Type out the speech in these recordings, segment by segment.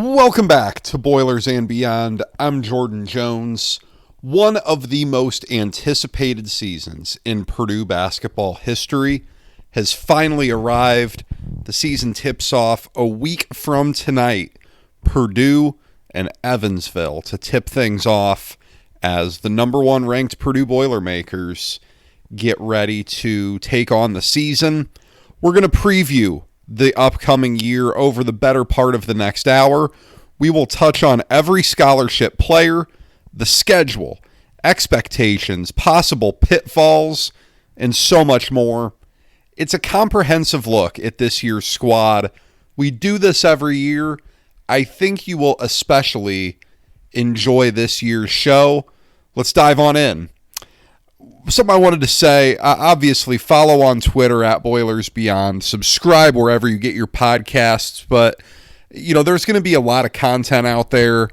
Welcome back to Boilers and Beyond. I'm Jordan Jones. One of the most anticipated seasons in Purdue basketball history has finally arrived. The season tips off a week from tonight. Purdue and Evansville to tip things off as the number one ranked Purdue Boilermakers get ready to take on the season. We're going to preview the upcoming year over the better part of the next hour. We will touch on every scholarship player, the schedule, expectations, possible pitfalls, and so much more. It's a comprehensive look at this year's squad. We do this every year. I think you will especially enjoy this year's show. Let's dive on in. Something I wanted to say, obviously follow on Twitter at Boilers Beyond, subscribe wherever you get your podcasts, but there's going to be a lot of content out there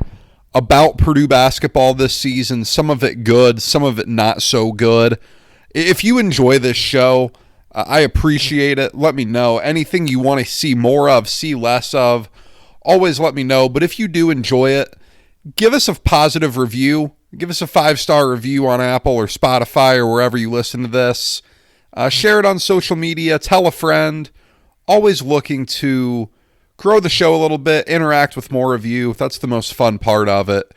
about Purdue basketball this season, some of it good, some of it not so good. If you enjoy this show, I appreciate it. Let me know. Anything you want to see more of, see less of, always let me know. But if you do enjoy it, give us a positive review. Give us a 5-star review on Apple or Spotify or wherever you listen to this. Share it on social media. Tell a friend. Always looking to grow the show a little bit, interact with more of you. That's the most fun part of it.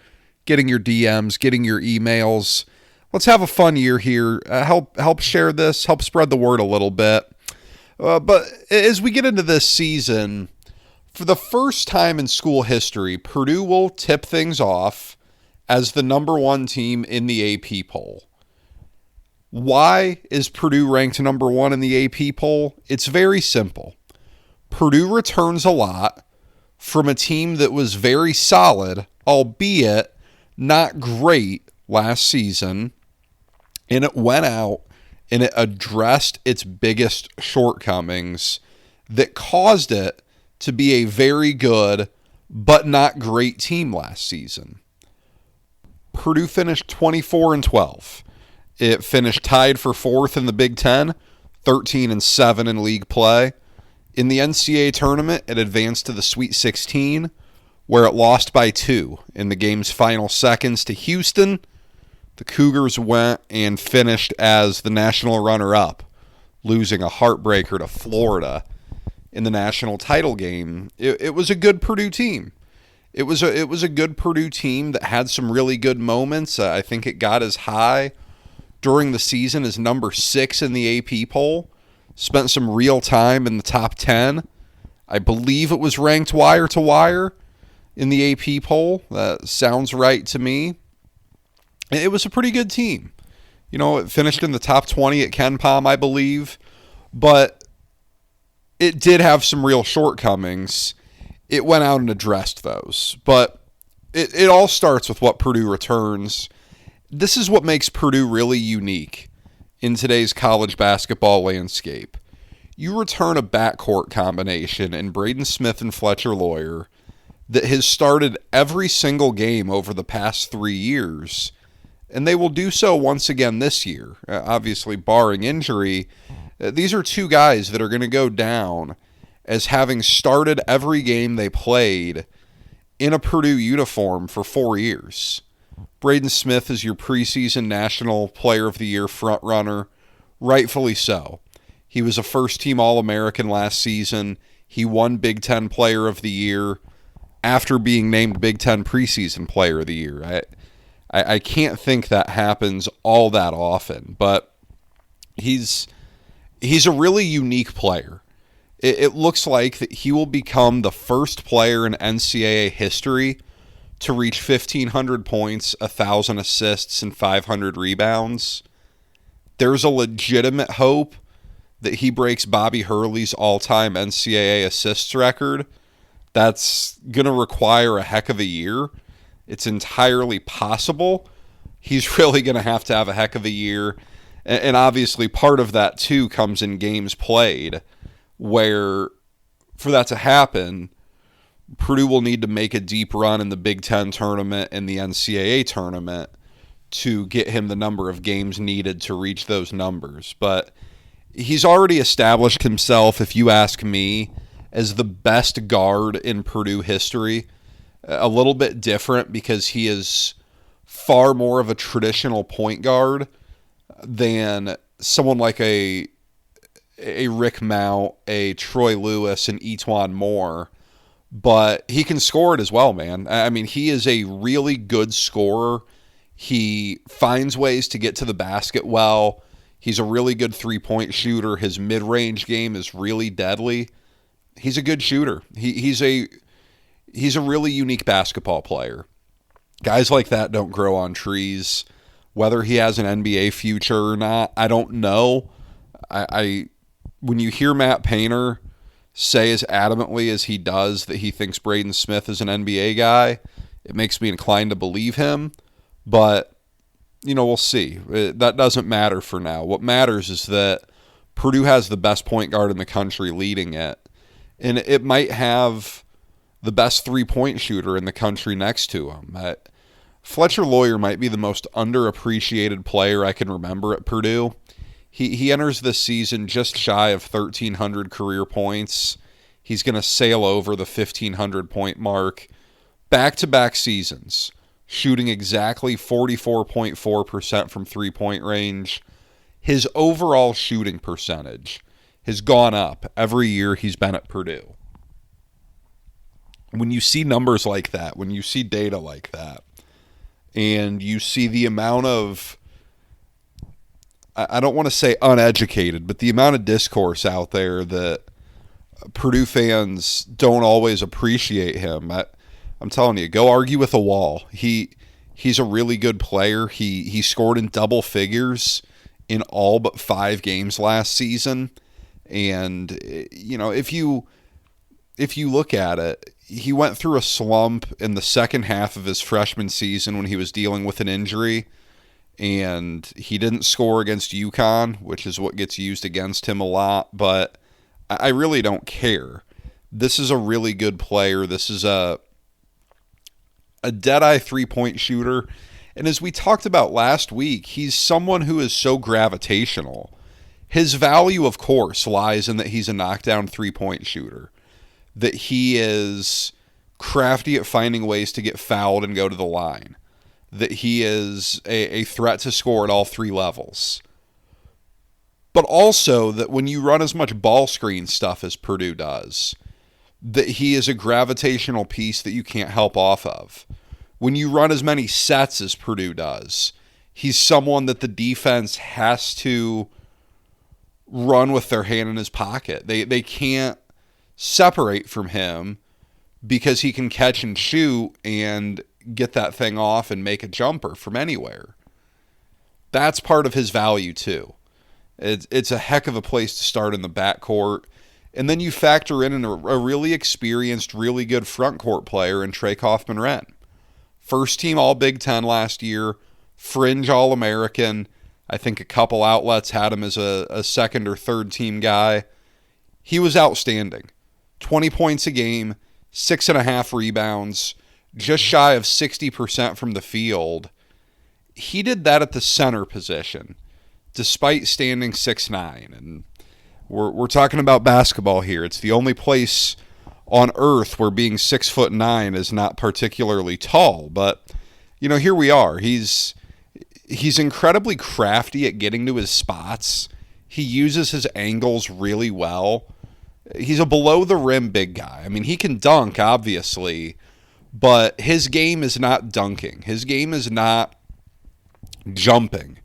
Getting your DMs, getting your emails. Let's have a fun year here. Help share this. Help spread the word a little bit. But as we get into this season, for the first time in school history, Purdue will tip things off as the number one team in the AP poll. Why is Purdue ranked number one in the AP poll? It's very simple. Purdue returns a lot from a team that was very solid, albeit not great last season, and it went out and it addressed its biggest shortcomings that caused it to be a very good but not great team last season. Purdue finished 24-12. It finished tied for fourth in the Big Ten, 13-7 in league play. In the NCAA tournament, it advanced to the Sweet 16, where it lost by 2 in the game's final seconds to Houston. The Cougars went and finished as the national runner-up, losing a heartbreaker to Florida in the national title game. It was a good Purdue team. It was a good Purdue team that had some really good moments. I think it got as high during the season as number 6 in the AP poll. Spent some real time in the top 10. I believe it was ranked wire to wire in the AP poll. That sounds right to me. It was a pretty good team. It finished in the top 20 at KenPom, I believe. But it did have some real shortcomings. It went out and addressed those. But it all starts with what Purdue returns. This is what makes Purdue really unique in today's college basketball landscape. You return a backcourt combination in Braden Smith and Fletcher Loyer that has started every single game over the past 3 years, and they will do so once again this year. Obviously, barring injury, these are two guys that are going to go down as having started every game they played in a Purdue uniform for 4 years. Braden Smith is your preseason National Player of the Year frontrunner, rightfully so. He was a first-team All-American last season. He won Big Ten Player of the Year after being named Big Ten Preseason Player of the Year. I can't think that happens all that often, but he's a really unique player. It looks like that he will become the first player in NCAA history to reach 1,500 points, 1,000 assists, and 500 rebounds. There's a legitimate hope that he breaks Bobby Hurley's all-time NCAA assists record. That's going to require a heck of a year. It's entirely possible. He's really going to have a heck of a year. And obviously part of that, too, comes in games played, where for that to happen, Purdue will need to make a deep run in the Big Ten tournament and the NCAA tournament to get him the number of games needed to reach those numbers. But he's already established himself, if you ask me, as the best guard in Purdue history. a little bit different because he is far more of a traditional point guard than someone like a Rick Mount, a Troy Lewis, and Etuan Moore. But he can score it as well, man. I mean, he is a really good scorer. He finds ways to get to the basket well. He's a really good three-point shooter. His mid-range game is really deadly. He's a good shooter. He's a really unique basketball player. Guys like that don't grow on trees. Whether he has an NBA future or not, I don't know. When you hear Matt Painter say as adamantly as he does that he thinks Braden Smith is an NBA guy, it makes me inclined to believe him. But, we'll see. That doesn't matter for now. What matters is that Purdue has the best point guard in the country leading it. And it might have the best three-point shooter in the country next to him. Fletcher Loyer might be the most underappreciated player I can remember at Purdue. He enters this season just shy of 1,300 career points. He's going to sail over the 1,500-point mark. Back-to-back seasons, shooting exactly 44.4% from three-point range. His overall shooting percentage has gone up every year he's been at Purdue. When you see numbers like that, when you see data like that, and you see the amount of, I don't want to say uneducated, but the amount of discourse out there that Purdue fans don't always appreciate him. I'm telling you, go argue with a wall. He's a really good player. He scored in double figures in all but 5 games last season. And, if you look at it, he went through a slump in the second half of his freshman season when he was dealing with an injury. And he didn't score against UConn, which is what gets used against him a lot. But I really don't care. This is a really good player. This is a dead-eye three-point shooter. And as we talked about last week, he's someone who is so gravitational. His value, of course, lies in that he's a knockdown three-point shooter. That he is crafty at finding ways to get fouled and go to the line. That he is a threat to score at all 3 levels. But also that when you run as much ball screen stuff as Purdue does, that he is a gravitational piece that you can't help off of. When you run as many sets as Purdue does, he's someone that the defense has to run with their hand in his pocket. They can't separate from him because he can catch and shoot and get that thing off and make a jumper from anywhere. That's part of his value too. It's a heck of a place to start in the backcourt. And then you factor in a really experienced, really good front court player in Trey Kaufman-Renn. First team All-Big Ten last year, fringe All-American. I think a couple outlets had him as a second or third team guy. He was outstanding. 20 points a game, 6.5 rebounds, just shy of 60% from the field. He did that at the center position, despite standing 6'9". And we're talking about basketball here. It's the only place on earth where being 6'9" is not particularly tall. But, here we are. He's incredibly crafty at getting to his spots. He uses his angles really well. He's a below-the-rim big guy. I mean, he can dunk, obviously, but his game is not dunking. His game is not jumping.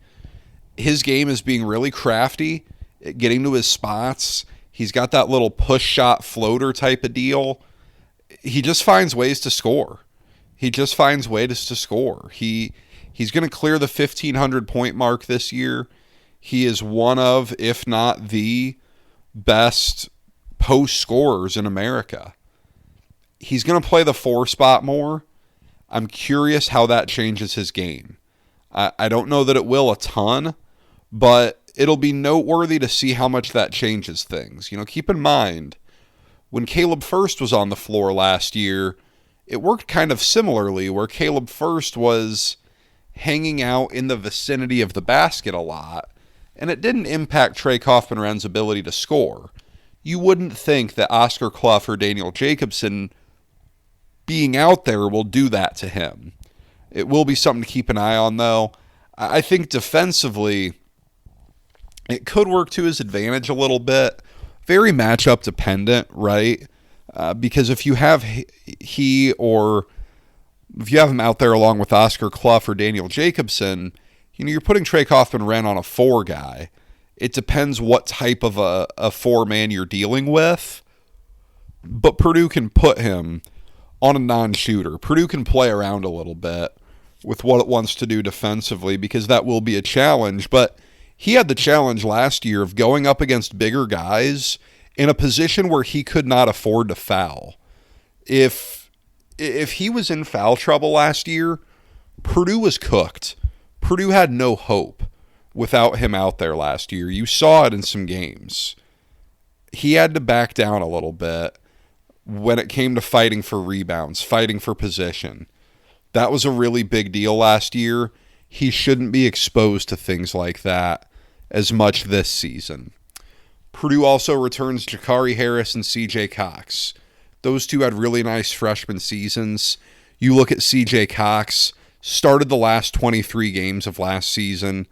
His game is being really crafty at getting to his spots. He's got that little push shot floater type of deal. He just finds ways to score. He's going to clear the 1,500 point mark this year. He is one of, if not the best post scorers in America. He's going to play the 4 spot more. I'm curious how that changes his game. I don't know that it will a ton, but it'll be noteworthy to see how much that changes things. Keep in mind, when Caleb First was on the floor last year, it worked kind of similarly, where Caleb First was hanging out in the vicinity of the basket a lot, and it didn't impact Trey Kaufman-Renn's ability to score. You wouldn't think that Oscar Clough or Daniel Jacobson being out there will do that to him. It will be something to keep an eye on, though. I think defensively, it could work to his advantage a little bit. Very matchup dependent, right? Because if you have if you have him out there along with Oscar Clough or Daniel Jacobson, you're putting Trey Kaufman-Renn on a 4 guy. It depends what type of a 4-man you're dealing with. But Purdue can put him on a non-shooter. Purdue can play around a little bit with what it wants to do defensively because that will be a challenge. But he had the challenge last year of going up against bigger guys in a position where he could not afford to foul. If he was in foul trouble last year, Purdue was cooked. Purdue had no hope without him out there last year. You saw it in some games. He had to back down a little bit when it came to fighting for rebounds, fighting for position. That was a really big deal last year. He shouldn't be exposed to things like that as much this season. Purdue also returns Jakari Harris and CJ Cox. Those two had really nice freshman seasons. You look at CJ Cox, started the last 23 games of last season,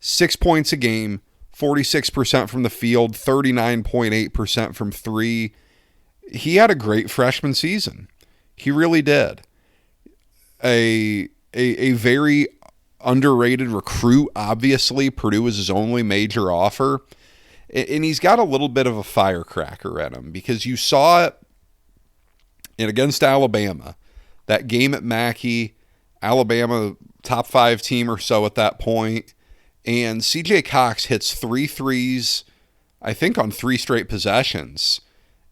6 points a game, 46% from the field, 39.8% from three. He had a great freshman season. He really did. A very underrated recruit, obviously. Purdue was his only major offer. And he's got a little bit of a firecracker at him because you saw it against Alabama. That game at Mackey, Alabama top 5 team or so at that point. And CJ Cox hits 3 threes, I think on 3 straight possessions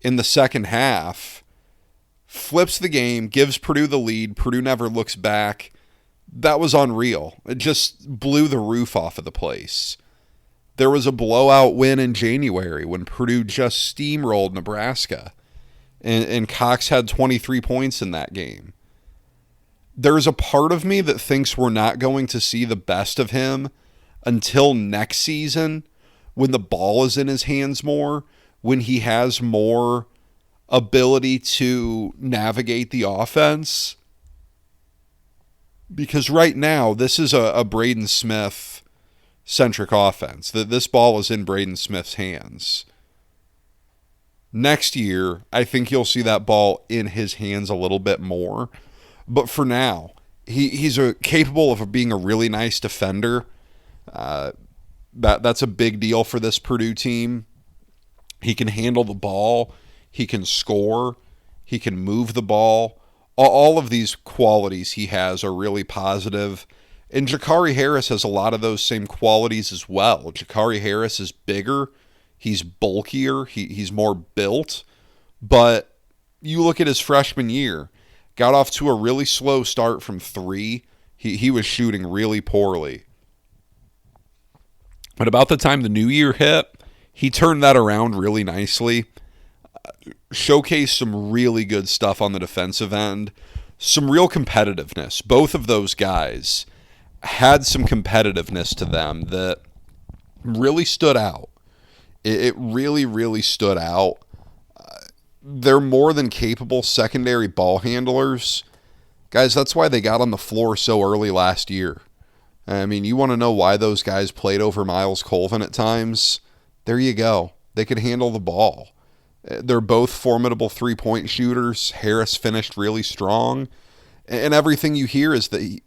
in the second half. Flips the game, gives Purdue the lead. Purdue never looks back. That was unreal. It just blew the roof off of the place. There was a blowout win in January when Purdue just steamrolled Nebraska. And Cox had 23 points in that game. There's a part of me that thinks we're not going to see the best of him until next season when the ball is in his hands more, when he has more ability to navigate the offense. Because right now, this is a Braden Smith-centric offense. This ball is in Braden Smith's hands. Next year, I think you'll see that ball in his hands a little bit more. But for now, he's capable of being a really nice defender. That's a big deal for this Purdue team. He can handle the ball. He can score. He can move the ball. All of these qualities he has are really positive. And Jakari Harris has a lot of those same qualities as well. Jakari Harris is bigger. He's bulkier. He's more built. But you look at his freshman year, got off to a really slow start from 3. He was shooting really poorly. But about the time the new year hit, he turned that around really nicely. Showcased some really good stuff on the defensive end. Some real competitiveness. Both of those guys had some competitiveness to them that really stood out. It really, really stood out. They're more than capable secondary ball handlers. Guys, that's why they got on the floor so early last year. I mean, you want to know why those guys played over Miles Colvin at times? There you go. They could handle the ball. They're both formidable three-point shooters. Harris finished really strong. And everything you hear is that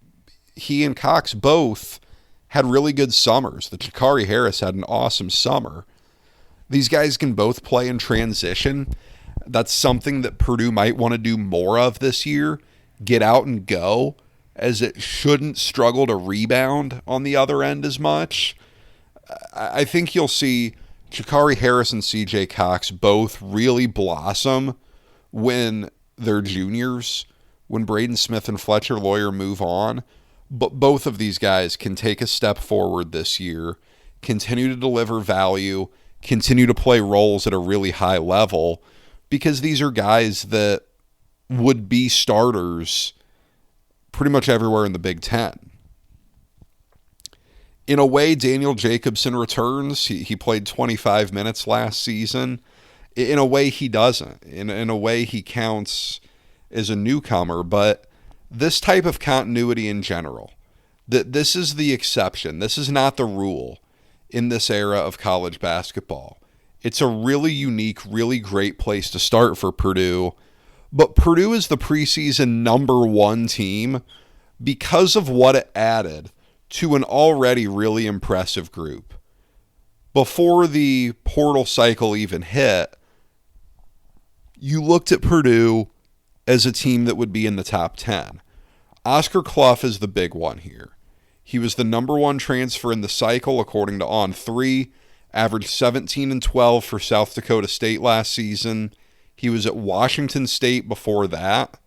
he and Cox both had really good summers. The Jakari Harris had an awesome summer. These guys can both play in transition. That's something that Purdue might want to do more of this year. Get out and go, as it shouldn't struggle to rebound on the other end as much. I think you'll see Jakari Harris and CJ Cox both really blossom when they're juniors, when Braden Smith and Fletcher Lawyer move on. But both of these guys can take a step forward this year, continue to deliver value, continue to play roles at a really high level, because these are guys that would be starters pretty much everywhere in the Big Ten. In a way, Daniel Jacobson returns. He played 25 minutes last season. In a way, he doesn't. In a way, he counts is a newcomer, but this type of continuity in general, that this is the exception. This is not the rule in this era of college basketball. It's a really unique, really great place to start for Purdue. But Purdue is the preseason number one team because of what it added to an already really impressive group. Before the portal cycle even hit, you looked at Purdue as a team that would be in the top 10. Oscar Clough is the big one here. He was the number one transfer in the cycle according to On3, averaged 17 and 12 for South Dakota State last season. He was at Washington State before that.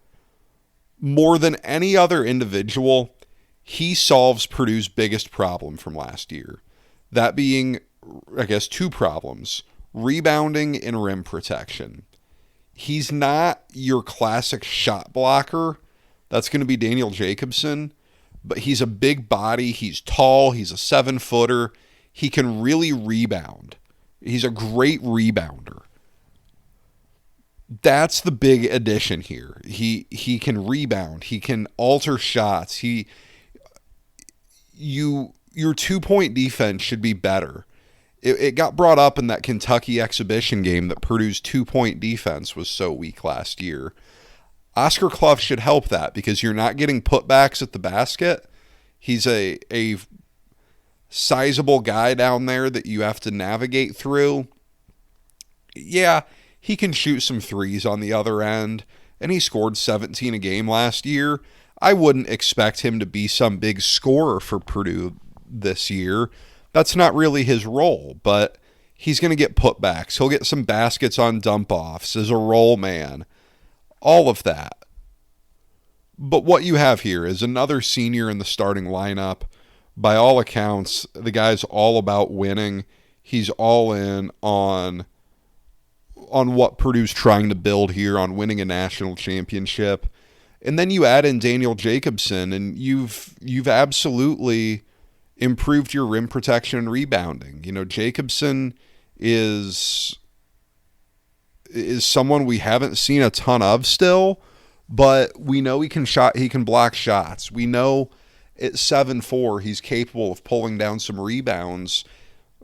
More than any other individual, he solves Purdue's biggest problem from last year. That being, I guess, two problems: rebounding and rim protection. He's not your classic shot blocker. That's going to be Daniel Jacobson. But he's a big body. He's tall. He's a 7-footer. He can really rebound. He's a great rebounder. That's the big addition here. He can rebound. He can alter shots. Your 2-point defense should be better. It got brought up in that Kentucky exhibition game that Purdue's 2-point defense was so weak last year. Oscar Clough should help that because you're not getting putbacks at the basket. He's a sizable guy down there that you have to navigate through. Yeah, he can shoot some threes on the other end, and he scored 17 a game last year. I wouldn't expect him to be some big scorer for Purdue this year. That's not really his role, but he's going to get putbacks. He'll get some baskets on dump-offs as a roll man. All of that. But what you have here is another senior in the starting lineup. By all accounts, the guy's all about winning. He's all in on what Purdue's trying to build here, on winning a national championship. And then you add in Daniel Jacobson, and you've absolutely improved your rim protection and rebounding. You know, Jacobson is someone we haven't seen a ton of still, but we know he can block shots. We know at 7'4", he's capable of pulling down some rebounds.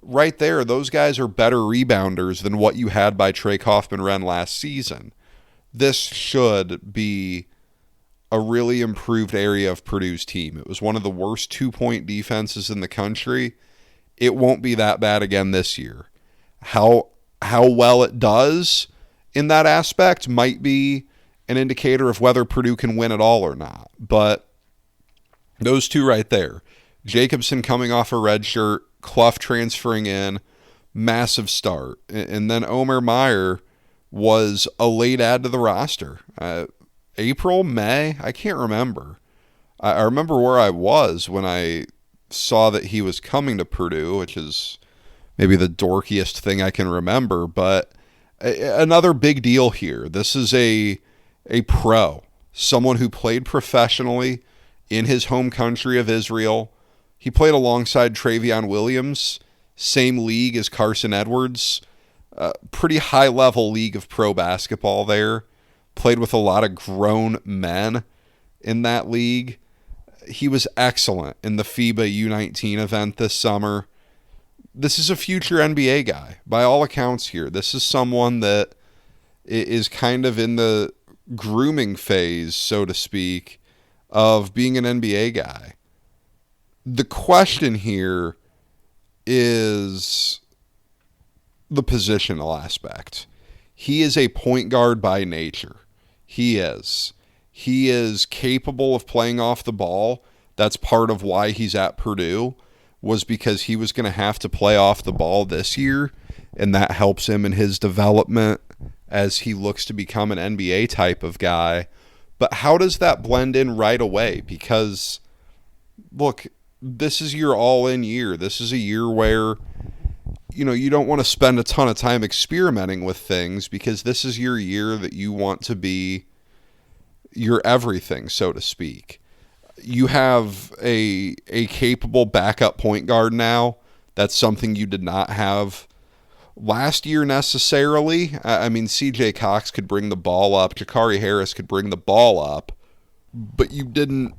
Right there, those guys are better rebounders than what you had by Trey Kaufman-Renn last season. This should be a really improved area of Purdue's team. It was one of the worst 2-point defenses in the country. It won't be that bad again this year. How well it does in that aspect might be an indicator of whether Purdue can win at all or not. But those two right there, Jacobson coming off a red shirt, Clough transferring in, massive start. And then Omer Meyer was a late add to the roster. April, May, I can't remember. I remember where I was when I saw that he was coming to Purdue, which is maybe the dorkiest thing I can remember, but another big deal here. This is a pro, someone who played professionally in his home country of Israel. He played alongside Travion Williams, same league as Carson Edwards. Pretty high-level league of pro basketball there. Played with a lot of grown men in that league. He was excellent in the FIBA U19 event this summer. This is a future NBA guy. By all accounts here, this is someone that is kind of in the grooming phase, so to speak, of being an NBA guy. The question here is the positional aspect. He is a point guard by nature. He is capable of playing off the ball. That's part of why he's at Purdue, was because he was going to have to play off the ball this year, and that helps him in his development as he looks to become an NBA type of guy. But how does that blend in right away? Because, look, this is your all-in year. This is a year where, you don't want to spend a ton of time experimenting with things, because this is your year that you want to be your everything, so to speak. You have a capable backup point guard now. That's something you did not have last year necessarily. I mean, C.J. Cox could bring the ball up, Jakari Harris could bring the ball up, but you didn't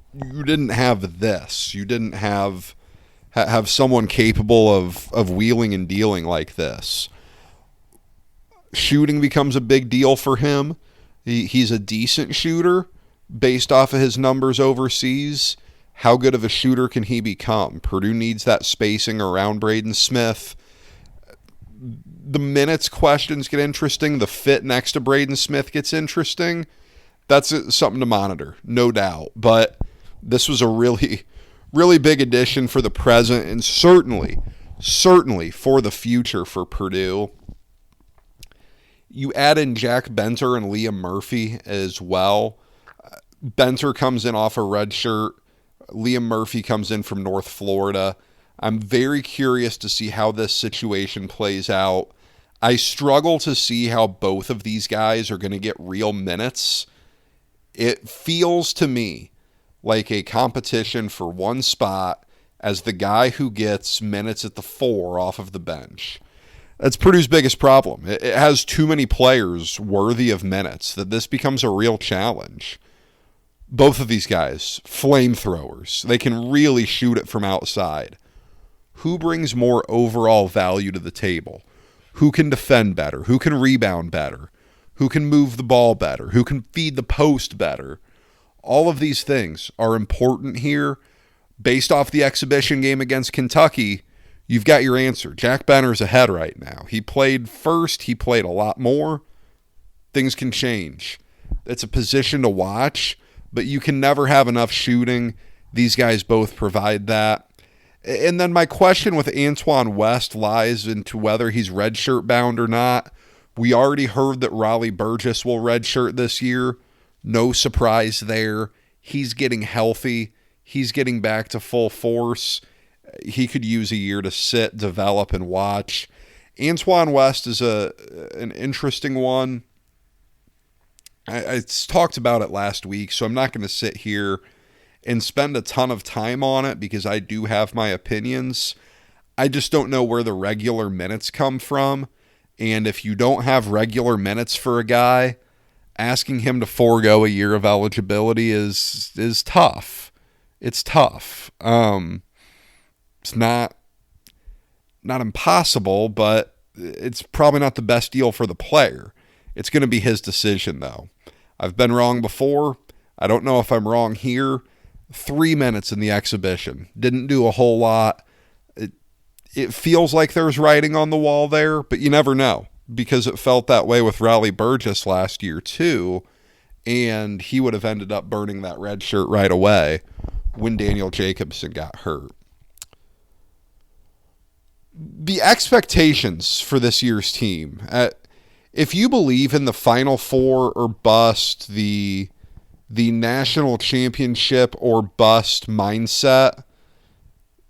have this. You didn't have someone capable of wheeling and dealing like this. Shooting becomes a big deal for him. He's a decent shooter based off of his numbers overseas. How good of a shooter can he become? Purdue needs that spacing around Braden Smith. The minutes questions get interesting. The fit next to Braden Smith gets interesting. That's something to monitor, no doubt. But this was a really, really big addition for the present and certainly for the future for Purdue. You add in Jack Benter and Liam Murphy as well. Benter comes in off a red shirt. Liam Murphy comes in from North Florida. I'm very curious to see how this situation plays out. I struggle to see how both of these guys are going to get real minutes. It feels to me like a competition for one spot as the guy who gets minutes at the 4 off of the bench. That's Purdue's biggest problem. It has too many players worthy of minutes that this becomes a real challenge. Both of these guys, flamethrowers. They can really shoot it from outside. Who brings more overall value to the table? Who can defend better? Who can rebound better? Who can move the ball better? Who can feed the post better? All of these things are important here. Based off the exhibition game against Kentucky, you've got your answer. Jack Benter's ahead right now. He played first. He played a lot more. Things can change. It's a position to watch, but you can never have enough shooting. These guys both provide that. And then my question with Antoine West lies into whether he's redshirt bound or not. We already heard that Raleigh Burgess will redshirt this year. No surprise there. He's getting healthy. He's getting back to full force. He could use a year to sit, develop, and watch. Antoine West is an interesting one. I talked about it last week, so I'm not going to sit here and spend a ton of time on it because I do have my opinions. I just don't know where the regular minutes come from. And if you don't have regular minutes for a guy, asking him to forego a year of eligibility is tough. It's tough. It's not impossible, but it's probably not the best deal for the player. It's going to be his decision, though. I've been wrong before. I don't know if I'm wrong here. 3 minutes in the exhibition. Didn't do a whole lot. It feels like there's writing on the wall there, but you never know because it felt that way with Raleigh Burgess last year too, and he would have ended up burning that red shirt right away when Daniel Jacobson got hurt. The expectations for this year's team, if you believe in the Final Four or bust, the national championship or bust mindset,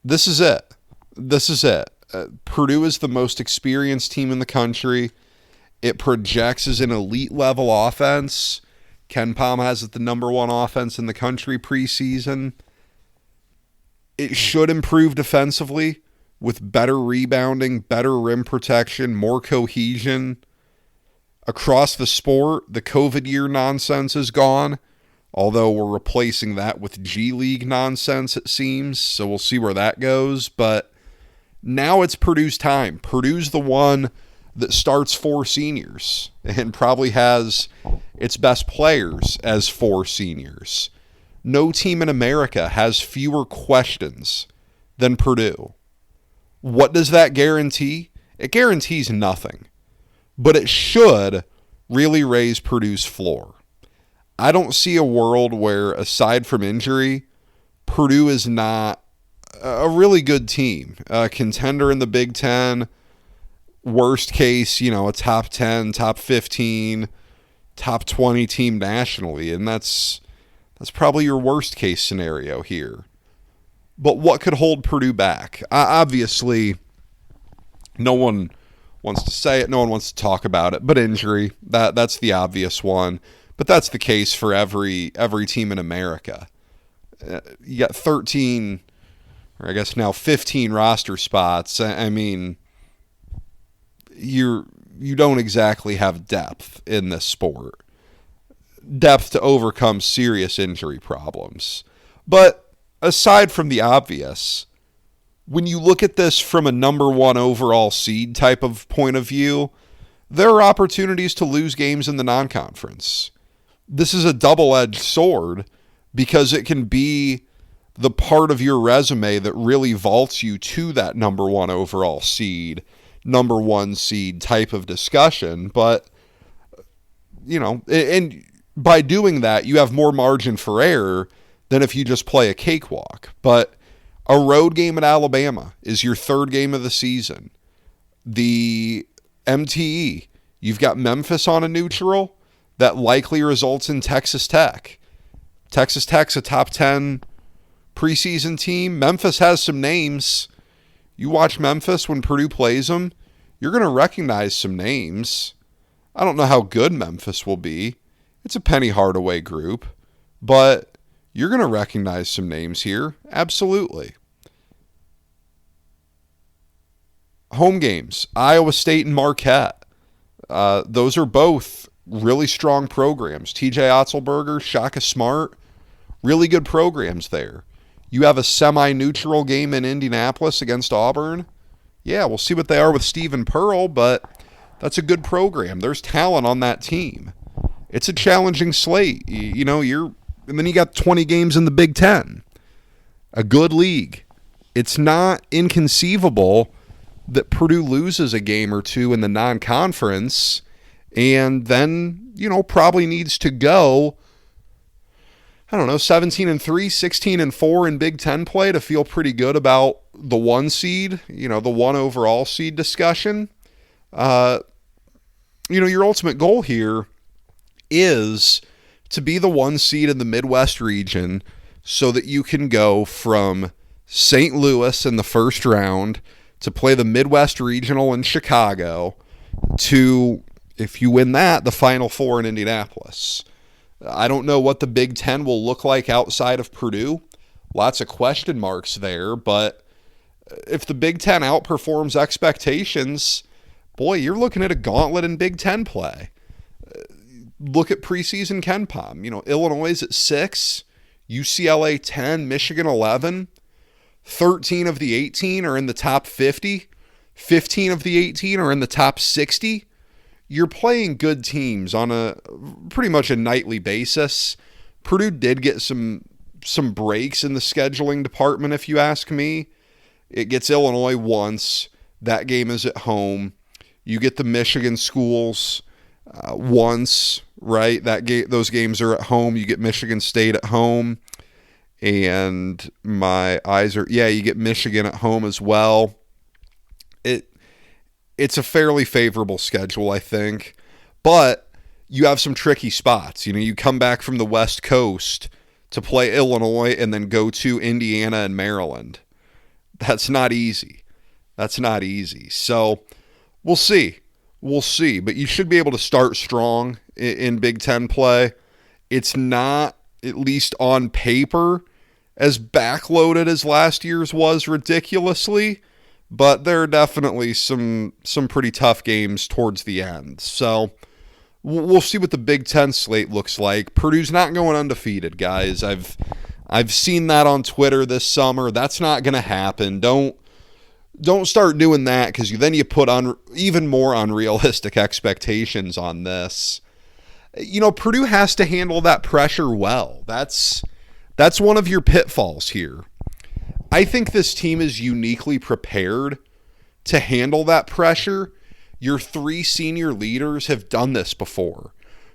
this is it. This is it. Purdue is the most experienced team in the country. It projects as an elite level offense. Ken Pom has it the number 1 offense in the country preseason. It should improve defensively with better rebounding, better rim protection, more cohesion. Across the sport, the COVID year nonsense is gone, although we're replacing that with G League nonsense, it seems, so we'll see where that goes. But now it's Purdue's time. Purdue's the one that starts 4 seniors and probably has its best players as 4 seniors. No team in America has fewer questions than Purdue. What does that guarantee? It guarantees nothing, but it should really raise Purdue's floor. I don't see a world where, aside from injury, Purdue is not a really good team, a contender in the Big Ten, worst case, a top 10, top 15, top 20 team nationally, and that's probably your worst case scenario here. But what could hold Purdue back? Obviously, no one wants to say it, no one wants to talk about it, but injury, that's the obvious one. But that's the case for every team in America. You got 13, or I guess now 15 roster spots. I mean, you don't exactly have depth in this sport. Depth to overcome serious injury problems. But aside from the obvious, when you look at this from a number one overall seed type of point of view, there are opportunities to lose games in the non-conference. This is a double-edged sword because it can be the part of your resume that really vaults you to that number one overall seed, number one seed type of discussion. But, and by doing that, you have more margin for error than if you just play a cakewalk. But a road game at Alabama is your third game of the season. The MTE, you've got Memphis on a neutral that likely results in Texas Tech. Texas Tech's a top 10 preseason team. Memphis has some names. You watch Memphis when Purdue plays them, you're going to recognize some names. I don't know how good Memphis will be. It's a Penny Hardaway group, but you're going to recognize some names here. Absolutely. Home games, Iowa State and Marquette. Those are both really strong programs. TJ Otzelberger, Shaka Smart, really good programs there. You have a semi-neutral game in Indianapolis against Auburn. Yeah, we'll see what they are with Stephen Pearl, but that's a good program. There's talent on that team. It's a challenging slate. And then you got 20 games in the Big Ten. A good league. It's not inconceivable that Purdue loses a game or two in the non-conference and then, probably needs to go, 17-3, 16-4 in Big Ten play to feel pretty good about the one seed, the one overall seed discussion. Your ultimate goal here is to be the one seed in the Midwest region so that you can go from St. Louis in the first round to play the Midwest Regional in Chicago to, if you win that, the Final Four in Indianapolis. I don't know what the Big Ten will look like outside of Purdue. Lots of question marks there, but if the Big Ten outperforms expectations, boy, you're looking at a gauntlet in Big Ten play. Look at preseason KenPom. Illinois is at 6, UCLA 10, Michigan 11. 13 of the 18 are in the top 50. 15 of the 18 are in the top 60. You're playing good teams on a pretty much a nightly basis. Purdue did get some breaks in the scheduling department, if you ask me. It gets Illinois once. That game is at home. You get the Michigan schools once, right? Those games are at home. You get Michigan State at home. And my eyes are, you get Michigan at home as well. It's a fairly favorable schedule, I think. But you have some tricky spots. You come back from the West Coast to play Illinois and then go to Indiana and Maryland. That's not easy. So we'll see. But you should be able to start strong in Big Ten play. It's not, at least on paper, as backloaded as last year's was ridiculously, but there are definitely some pretty tough games towards the end. So we'll see what the Big Ten slate looks like. Purdue's not going undefeated, guys. I've seen that on Twitter this summer. That's not going to happen. Don't start doing that because then you put on even more unrealistic expectations on this. Purdue has to handle that pressure well. That's one of your pitfalls here. I think this team is uniquely prepared to handle that pressure. Your 3 senior leaders have done this before.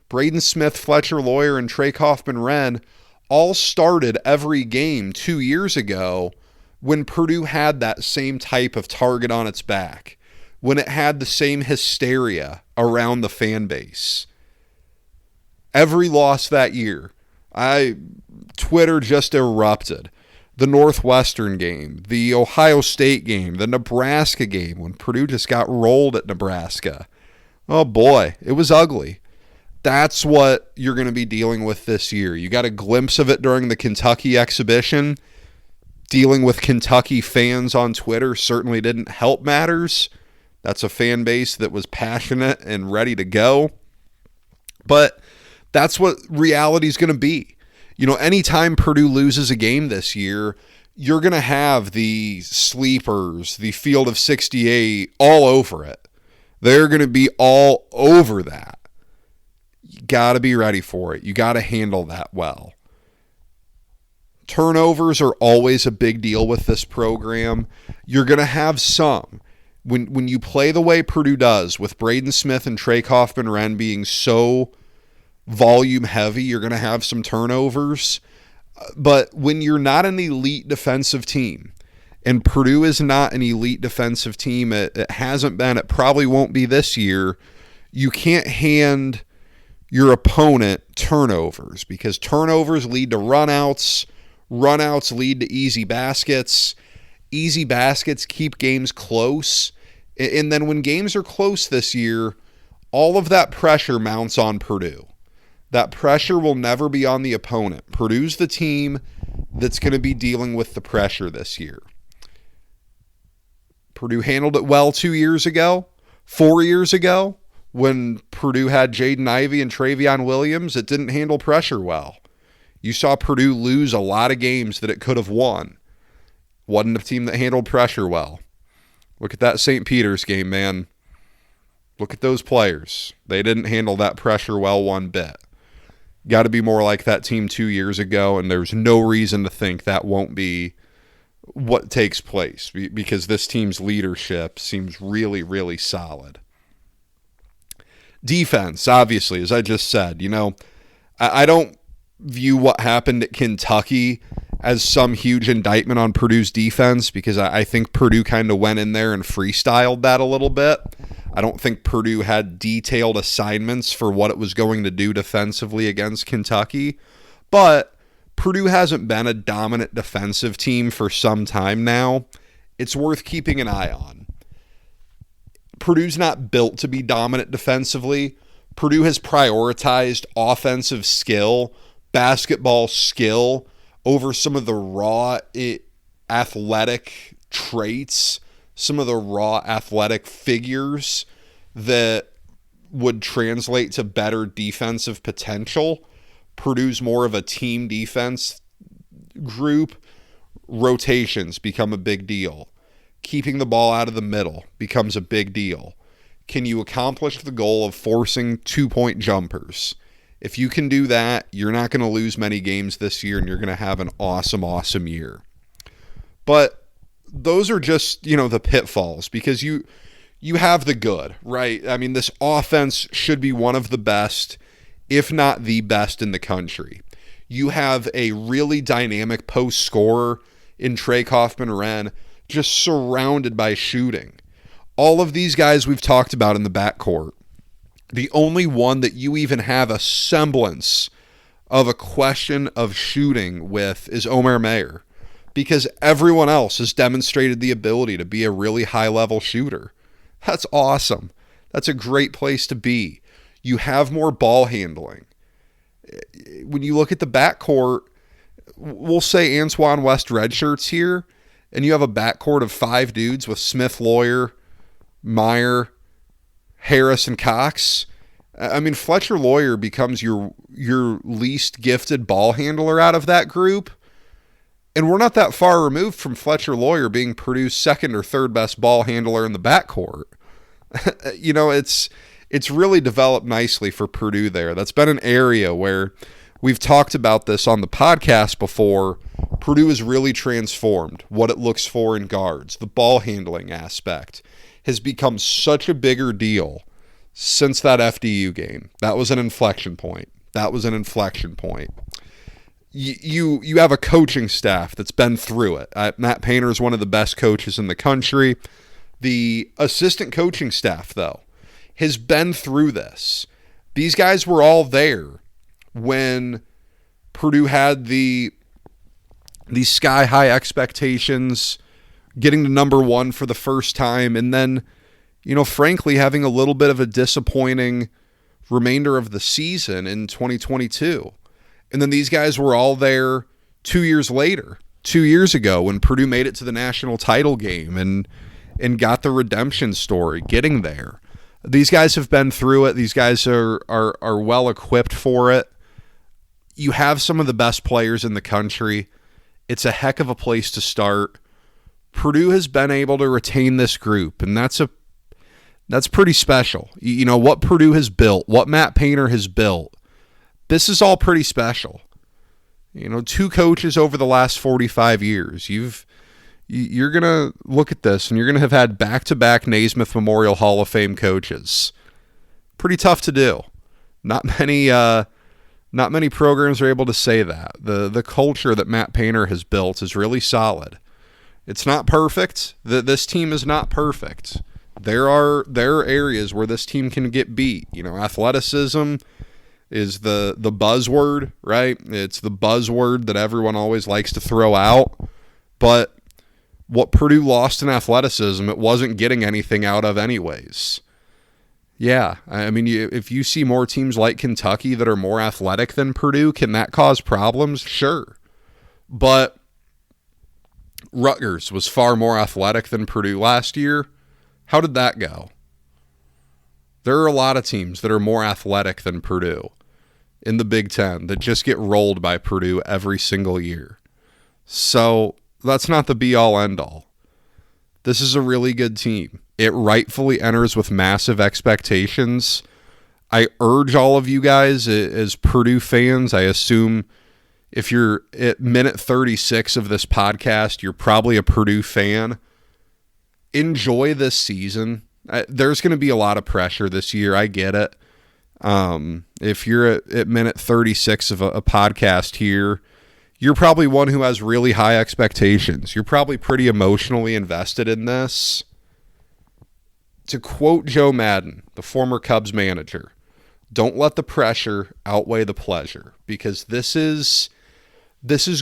Braden Smith, Fletcher Lawyer, and Trey Kaufman-Wren all started every game 2 years ago when Purdue had that same type of target on its back, when it had the same hysteria around the fan base. Every loss that year, Twitter just erupted. The Northwestern game, the Ohio State game, the Nebraska game, when Purdue just got rolled at Nebraska. Oh boy, it was ugly. That's what you're going to be dealing with this year. You got a glimpse of it during the Kentucky exhibition. Dealing with Kentucky fans on Twitter certainly didn't help matters, That's a fan base that was passionate and ready to go. But that's what reality is going to be. Anytime Purdue loses a game this year, you're going to have the sleepers, the field of 68 all over it. They're going to be all over that. You got to be ready for it. You got to handle that well. Turnovers are always a big deal with this program. You're going to have some. When you play the way Purdue does, with Braden Smith and Trey Kaufman-Renn being so volume heavy, you're going to have some turnovers. But when you're not an elite defensive team, and Purdue is not an elite defensive team, it hasn't been, it probably won't be this year, you can't hand your opponent turnovers, because turnovers lead to runouts. Runouts lead to easy baskets. Easy baskets keep games close. And then when games are close this year, all of that pressure mounts on Purdue. That pressure will never be on the opponent. Purdue's the team that's going to be dealing with the pressure this year. Purdue handled it well 2 years ago, 4 years ago, when Purdue had Jaden Ivey and Travion Williams. It didn't handle pressure well. You saw Purdue lose a lot of games that it could have won. Wasn't a team that handled pressure well. Look at that St. Peter's game, man. Look at those players. They didn't handle that pressure well one bit. Got to be more like that team 2 years ago, and there's no reason to think that won't be what takes place, because this team's leadership seems really, really solid. Defense, obviously, as I just said, I don't view what happened at Kentucky as some huge indictment on Purdue's defense, because I think Purdue kind of went in there and freestyled that a little bit. I don't think Purdue had detailed assignments for what it was going to do defensively against Kentucky, but Purdue hasn't been a dominant defensive team for some time now. It's worth keeping an eye on. Purdue's not built to be dominant defensively. Purdue has prioritized offensive skill, basketball skill, over some of the raw athletic traits, some of the raw athletic figures that would translate to better defensive potential. Purdue's more of a team defense group. Rotations become a big deal. Keeping the ball out of the middle becomes a big deal. Can you accomplish the goal of forcing 2-point jumpers? If you can do that, you're not going to lose many games this year, and you're going to have an awesome, awesome year. But those are just, the pitfalls, because you have the good, right? I mean, this offense should be one of the best, if not the best in the country. You have a really dynamic post scorer in Trey Kaufman-Renn, just surrounded by shooting. All of these guys we've talked about in the backcourt. The only one that you even have a semblance of a question of shooting with is Omer Mayer, because everyone else has demonstrated the ability to be a really high-level shooter. That's awesome. That's a great place to be. You have more ball handling. When you look at the backcourt, we'll say Antoine West redshirts here, and you have a backcourt of 5 dudes with Smith, Lawyer, Meyer, Harris, and Cox. I mean, Fletcher Lawyer becomes your least gifted ball handler out of that group. And we're not that far removed from Fletcher Lawyer being Purdue's second or third best ball handler in the backcourt. It's really developed nicely for Purdue there. That's been an area where we've talked about this on the podcast before. Purdue has really transformed what it looks for in guards. The ball handling aspect has become such a bigger deal since that FDU game. That was an inflection point. You have a coaching staff that's been through it. Matt Painter is one of the best coaches in the country. The assistant coaching staff, though, has been through this. These guys were all there when Purdue had these sky-high expectations, getting to number 1 for the first time, and then, frankly, having a little bit of a disappointing remainder of the season in 2022. And then these guys were all there 2 years later, 2 years ago, when Purdue made it to the national title game. And and got the redemption story getting there. These guys have been through it. These guys are well equipped for it. You have some of the best players in the country. It's a heck of a place to start. Purdue has been able to retain this group, and that's pretty special. You know, what Purdue has built, what Matt Painter has built, this is all pretty special. You know, 2 coaches over the last 45 years. You're going to look at this, and you're going to have had back-to-back Naismith Memorial Hall of Fame coaches. Pretty tough to do. Not many programs are able to say that. The culture that Matt Painter has built is really solid. It's not perfect. This team is not perfect. There are areas where this team can get beat. You know, athleticism is the buzzword, right? It's the buzzword that everyone always likes to throw out. But what Purdue lost in athleticism, it wasn't getting anything out of anyways. Yeah, I mean, if you see more teams like Kentucky that are more athletic than Purdue, can that cause problems? Sure. But Rutgers was far more athletic than Purdue last year. How did that go? There are a lot of teams that are more athletic than Purdue in the Big Ten that just get rolled by Purdue every single year. So that's not the be-all, end-all. This is a really good team. It rightfully enters with massive expectations. I urge all of you guys as Purdue fans, I assume if you're at minute 36 of this podcast, you're probably a Purdue fan. Enjoy this season. There's going to be a lot of pressure this year. I get it. If you're at minute 36 of a podcast here, you're probably one who has really high expectations. You're probably pretty emotionally invested in this. To quote Joe Madden, the former Cubs manager, don't let the pressure outweigh the pleasure, because this is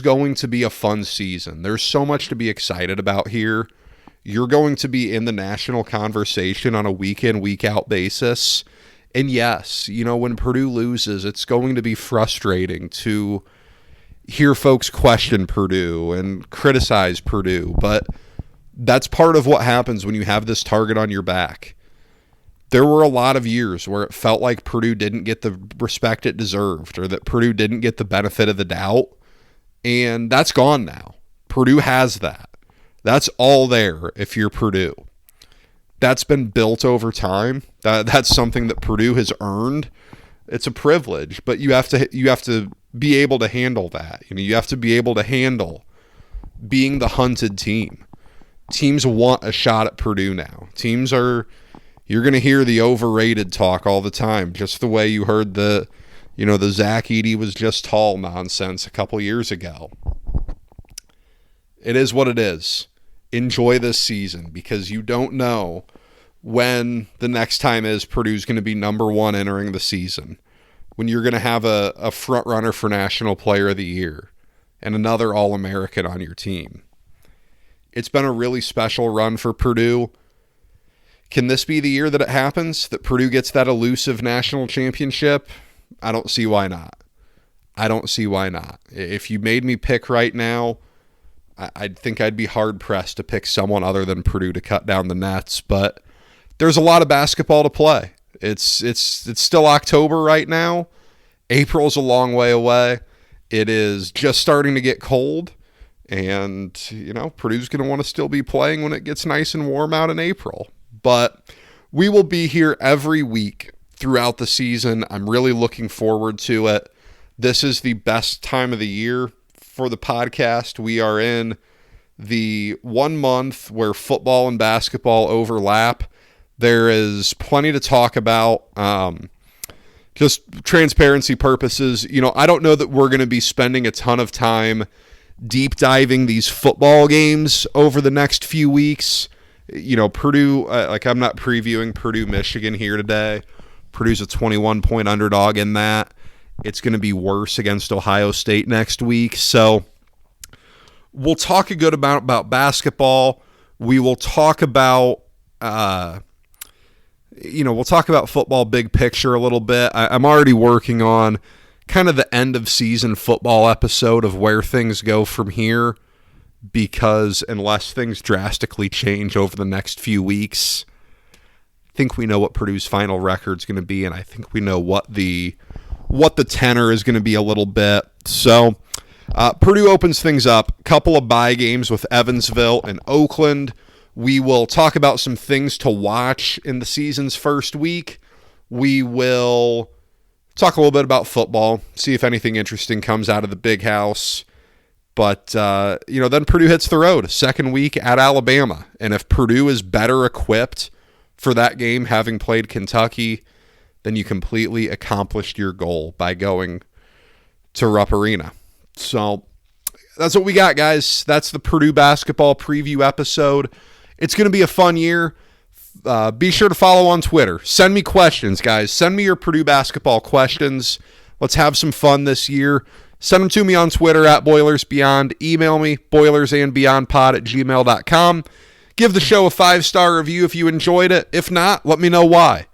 going to be a fun season. There's so much to be excited about here. You're going to be in the national conversation on a week in, week out basis. And yes, you know, when Purdue loses, it's going to be frustrating to hear folks question Purdue and criticize Purdue, but that's part of what happens when you have this target on your back. There were a lot of years where it felt like Purdue didn't get the respect it deserved, or that Purdue didn't get the benefit of the doubt, and that's gone now. Purdue has that. That's all there if you're Purdue. That's been built over time. That's something that Purdue has earned. It's a privilege, but you have to be able to handle that. You know, you have to be able to handle being the hunted team. Teams want a shot at Purdue now. You're going to hear the overrated talk all the time, just the way you heard the Zach Edey was just tall nonsense a couple years ago. It is what it is. Enjoy this season, because you don't know when the next time is Purdue's going to be number 1 entering the season, when you're going to have a front runner for National Player of the Year and another All-American on your team. It's been a really special run for Purdue. Can this be the year that it happens, that Purdue gets that elusive national championship? I don't see why not. If you made me pick right now, I'd think I'd be hard-pressed to pick someone other than Purdue to cut down the nets, but there's a lot of basketball to play. It's still October right now. April's a long way away. It is just starting to get cold, and you know, Purdue's going to want to still be playing when it gets nice and warm out in April. But we will be here every week throughout the season. I'm really looking forward to it. This is the best time of the year for the podcast. We are in the 1 month where football and basketball overlap. There is plenty to talk about. Just transparency purposes, you know, I don't know that we're going to be spending a ton of time deep diving these football games over the next few weeks. You know, Purdue, I'm not previewing Purdue, Michigan here today. Purdue's a 21-point underdog in that. It's going to be worse against Ohio State next week. So we'll talk a good amount about basketball. We will talk about, we'll talk about football big picture a little bit. I'm already working on kind of the end of season football episode of where things go from here. because unless things drastically change over the next few weeks, I think we know what Purdue's final record is going to be, and I think we know what the tenor is going to be a little bit. So Purdue opens things up. A couple of bye games with Evansville and Oakland. We will talk about some things to watch in the season's first week. We will talk a little bit about football, see if anything interesting comes out of the big house. But, then Purdue hits the road, second week at Alabama. And if Purdue is better equipped for that game, having played Kentucky, then you completely accomplished your goal by going to Rupp Arena. So that's what we got, guys. That's the Purdue basketball preview episode. It's going to be a fun year. Be sure to follow on Twitter. Send me questions, guys. Send me your Purdue basketball questions. Let's have some fun this year. Send them to me on Twitter at BoilersBeyond. Email me, boilersandbeyondpod@gmail.com. Give the show a 5-star review if you enjoyed it. If not, let me know why.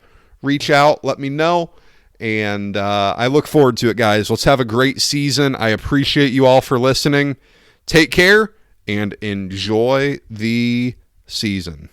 Reach out, let me know. And I look forward to it, guys. Let's have a great season. I appreciate you all for listening. Take care and enjoy the season.